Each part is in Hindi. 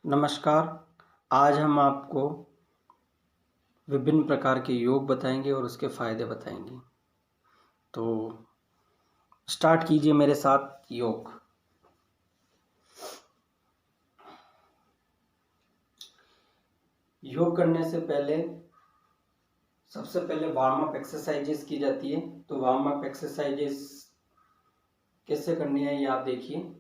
नमस्कार। आज हम आपको विभिन्न प्रकार के योग बताएंगे और उसके फायदे बताएंगे। तो स्टार्ट कीजिए मेरे साथ योग। योग करने से पहले सबसे पहले वार्म अप एक्सरसाइजेस की जाती है। तो वार्म अप एक्सरसाइजेस कैसे करनी है ये आप देखिए।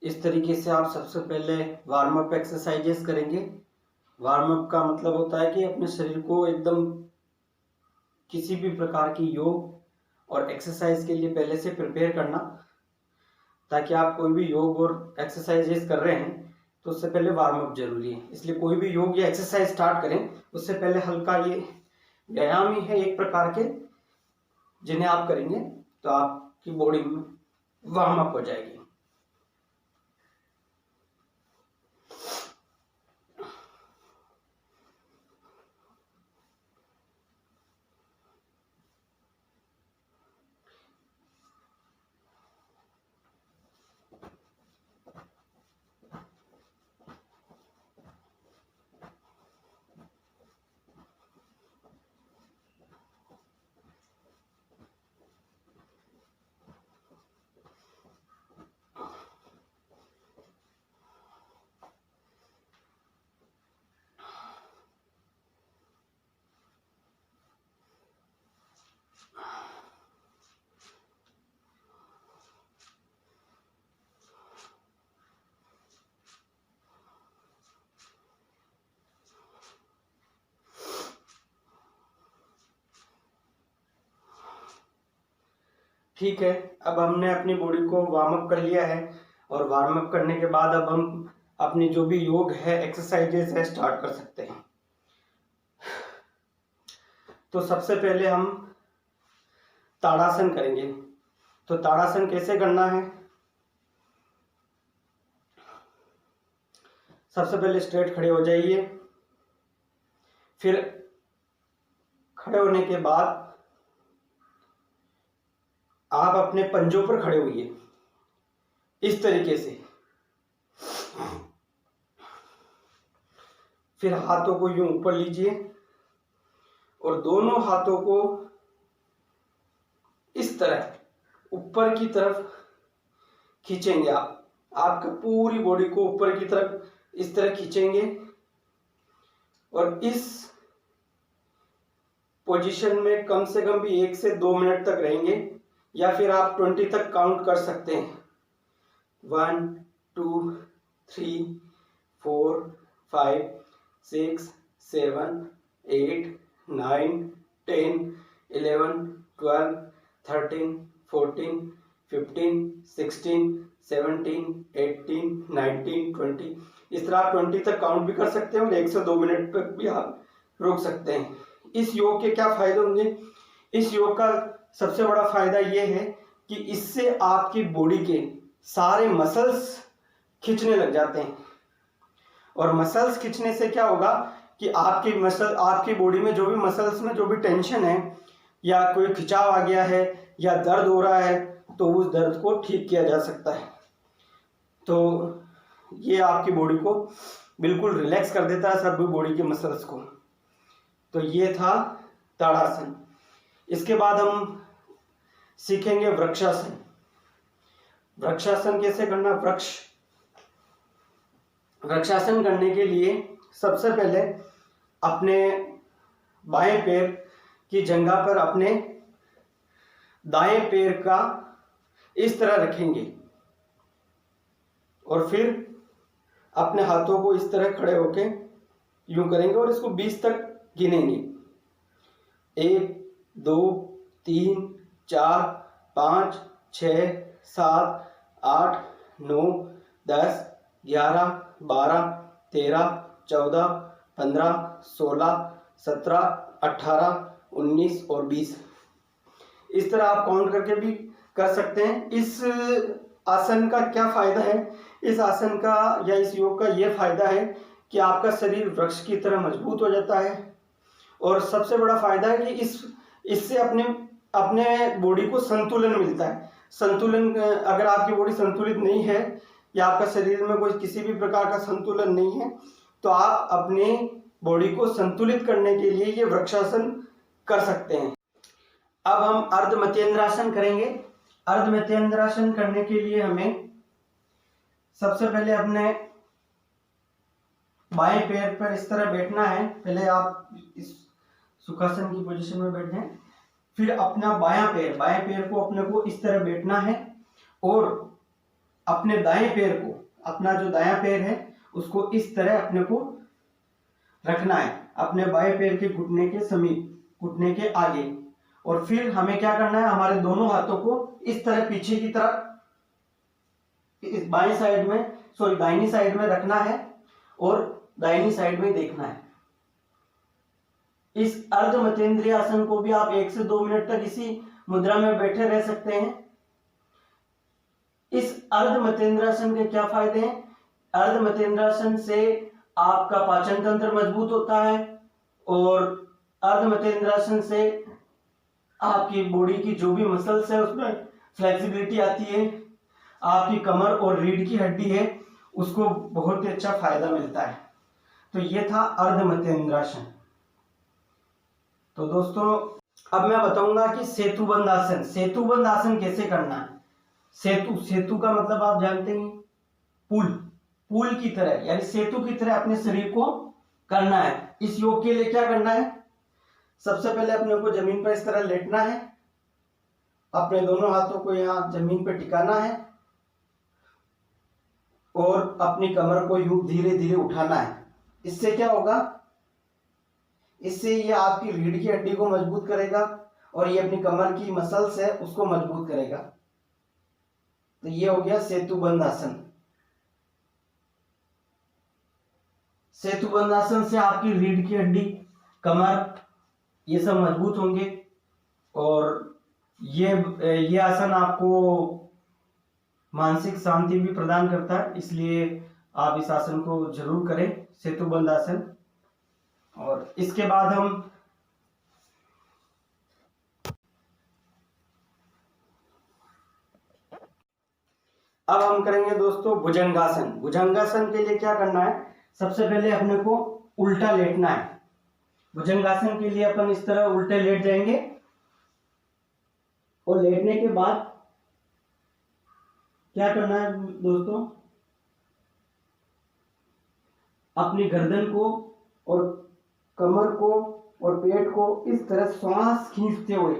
इस तरीके से आप सबसे पहले वार्म अप एक्सरसाइजेस करेंगे। वार्म अप का मतलब होता है कि अपने शरीर को एकदम किसी भी प्रकार की योग और एक्सरसाइज के लिए पहले से प्रिपेयर करना, ताकि आप कोई भी योग और एक्सरसाइजेस कर रहे हैं तो उससे पहले वार्म अप जरूरी है। इसलिए कोई भी योग या एक्सरसाइज स्टार्ट करें उससे पहले हल्का ये व्यायाम ही है एक प्रकार के, जिन्हें आप करेंगे तो आपकी बॉडी वार्म अप हो जाएगी। ठीक है, अब हमने अपनी बॉडी को वार्म अप कर लिया है और वार्म अप करने के बाद अब हम अपनी जो भी योग है एक्सरसाइजेस है स्टार्ट कर सकते हैं। तो सबसे पहले हम ताड़ासन करेंगे। तो ताड़ासन कैसे करना है? सबसे पहले स्ट्रेट खड़े हो जाइए। फिर खड़े होने के बाद आप अपने पंजों पर खड़े होइए इस तरीके से। फिर हाथों को यूं ऊपर लीजिए और दोनों हाथों को इस तरह ऊपर की तरफ खींचेंगे। आपका पूरी बॉडी को ऊपर की तरफ इस तरह खींचेंगे और इस पोजीशन में कम से कम भी 1 से 2 मिनट तक रहेंगे, या फिर आप 20 तक काउंट कर सकते हैं। 1 2 3 4 5 6 7 8 9 10 11 12 13 14 15 16 17 18 19 20। इस तरह आप 20 तक काउंट भी कर सकते हैं और 1 से 2 मिनट तक भी आप रोक सकते हैं। इस योग के क्या फायदे होंगे? इस योग का सबसे बड़ा फायदा यह है कि इससे आपकी बॉडी के सारे मसल्स खींचने लग जाते हैं, और मसल्स खींचने से क्या होगा कि आपकी बॉडी में जो भी मसल्स में जो भी टेंशन है या कोई खिंचाव आ गया है या दर्द हो रहा है तो उस दर्द को ठीक किया जा सकता है। तो ये आपकी बॉडी को बिल्कुल रिलैक्स कर देता है सब बॉडी के मसल्स को। तो ये था ताड़ासन। इसके बाद हम सीखेंगे वृक्षासन। वृक्षासन कैसे करना? वृक्षासन करने के लिए सबसे पहले अपने बाएं पैर की जगह पर अपने दाएं पैर का इस तरह रखेंगे और फिर अपने हाथों को इस तरह खड़े होके यूं करेंगे और इसको 20 तक गिनेंगे। 1 2 3 4 5 6 7 8 9 10 11 12 13 14 15 16 17 18 19 और 20। इस तरह आप काउंट करके भी कर सकते हैं। इस आसन का क्या फायदा है? इस आसन का या इस योग का ये फायदा है कि आपका शरीर वृक्ष की तरह मजबूत हो जाता है। और सबसे बड़ा फायदा है कि इससे अपने बॉडी को संतुलन मिलता है। संतुलन, अगर आपकी बॉडी संतुलित नहीं है या आपका शरीर में कोई किसी भी प्रकार का संतुलन नहीं है तो आप अपने बॉडी को संतुलित करने के लिए ये वृक्षासन कर सकते हैं। अब हम अर्ध मत्येंद्रासन करेंगे। अर्ध मत्येंद्रासन करने के लिए हमें सबसे पहले अपने बाएं पैर पर इस तरह बैठना है। पहले आप इस सुखासन की पोजीशन में बैठ जाएं, फिर अपना बाएं पैर को अपने को इस तरह बैठना है और अपने दाएं पैर को, अपना जो दायां पैर है उसको इस तरह अपने को रखना है अपने बाएं पैर के घुटने के समीप, घुटने के आगे। और फिर हमें क्या करना है, हमारे दोनों हाथों को इस तरह पीछे की तरफ इस दाहिनी साइड में रखना है और दाहिनी साइड में देखना है। इस अर्ध मत्येंद्रिय आसन को भी आप 1 से 2 मिनट तक इसी मुद्रा में बैठे रह सकते हैं। इस अर्ध मत्येंद्रासन के क्या फायदे हैं? अर्ध मत्येंद्रासन से आपका पाचन तंत्र मजबूत होता है और अर्ध मत्येंद्रासन से आपकी बॉडी की जो भी मसल्स है उसमें फ्लेक्सिबिलिटी आती है। आपकी कमर और रीढ़ की हड्डी है उसको बहुत ही अच्छा फायदा मिलता है। तो ये था अर्ध मत्येंद्रासन। तो दोस्तों अब मैं बताऊंगा कि सेतुबंध आसन। सेतुबंध आसन कैसे करना है। सेतु का मतलब आप जानते हैं, पुल की तरह, यानी सेतु की तरह अपने शरीर को करना है। इस योग के लिए क्या करना है, सबसे पहले अपने को जमीन पर इस तरह लेटना है, अपने दोनों हाथों को यहाँ जमीन पर टिकाना है और अपनी कमर को यूं धीरे धीरे उठाना है। इससे क्या होगा, इससे ये आपकी रीढ़ की हड्डी को मजबूत करेगा और ये अपनी कमर की मसल्स है उसको मजबूत करेगा। तो ये हो गया सेतुबंध आसन। सेतुबंध आसन से आपकी रीढ़ की हड्डी, कमर, ये सब मजबूत होंगे और ये आसन आपको मानसिक शांति भी प्रदान करता है। इसलिए आप इस आसन को जरूर करें, सेतुबंध आसन। और इसके बाद हम करेंगे दोस्तों भुजंगासन। भुजंगासन के लिए क्या करना है, सबसे पहले अपने को उल्टा लेटना है। भुजंगासन के लिए अपन इस तरह उल्टे लेट जाएंगे और लेटने के बाद क्या करना है दोस्तों, अपनी गर्दन को और कमर को और पेट को इस तरह श्वास खींचते हुए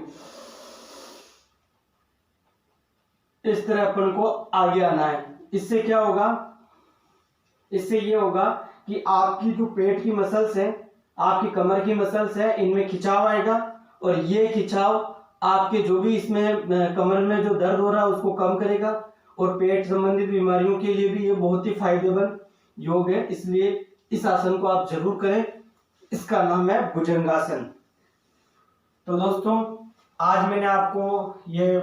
इस तरह अपन को आगे आना है। इससे क्या होगा, इससे ये होगा कि आपकी जो पेट की मसल्स है, आपकी कमर की मसल्स है, इनमें खिंचाव आएगा और ये खिंचाव आपके जो भी इसमें कमर में जो दर्द हो रहा है उसको कम करेगा और पेट संबंधित बीमारियों के लिए भी ये बहुत ही फायदेमंद योग है। इसलिए इस आसन को आप जरूर करें। इसका नाम है भुजंगासन। तो दोस्तों आज मैंने आपको ये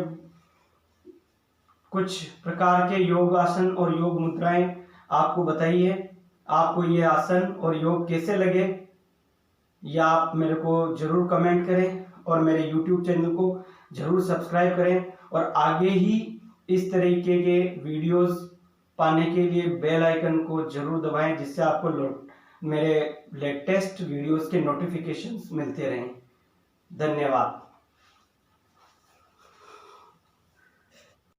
कुछ प्रकार के योग आसन और योग मुद्राएं आपको बताई है। आपको ये आसन और योग कैसे लगे या आप मेरे को जरूर कमेंट करें और मेरे YouTube चैनल को जरूर सब्सक्राइब करें और आगे ही इस तरीके के वीडियोस पाने के लिए बेल आइकन को जरूर दबाएं, जिससे आपको मेरे लेटेस्ट वीडियोस के नोटिफिकेशंस मिलते रहें। धन्यवाद।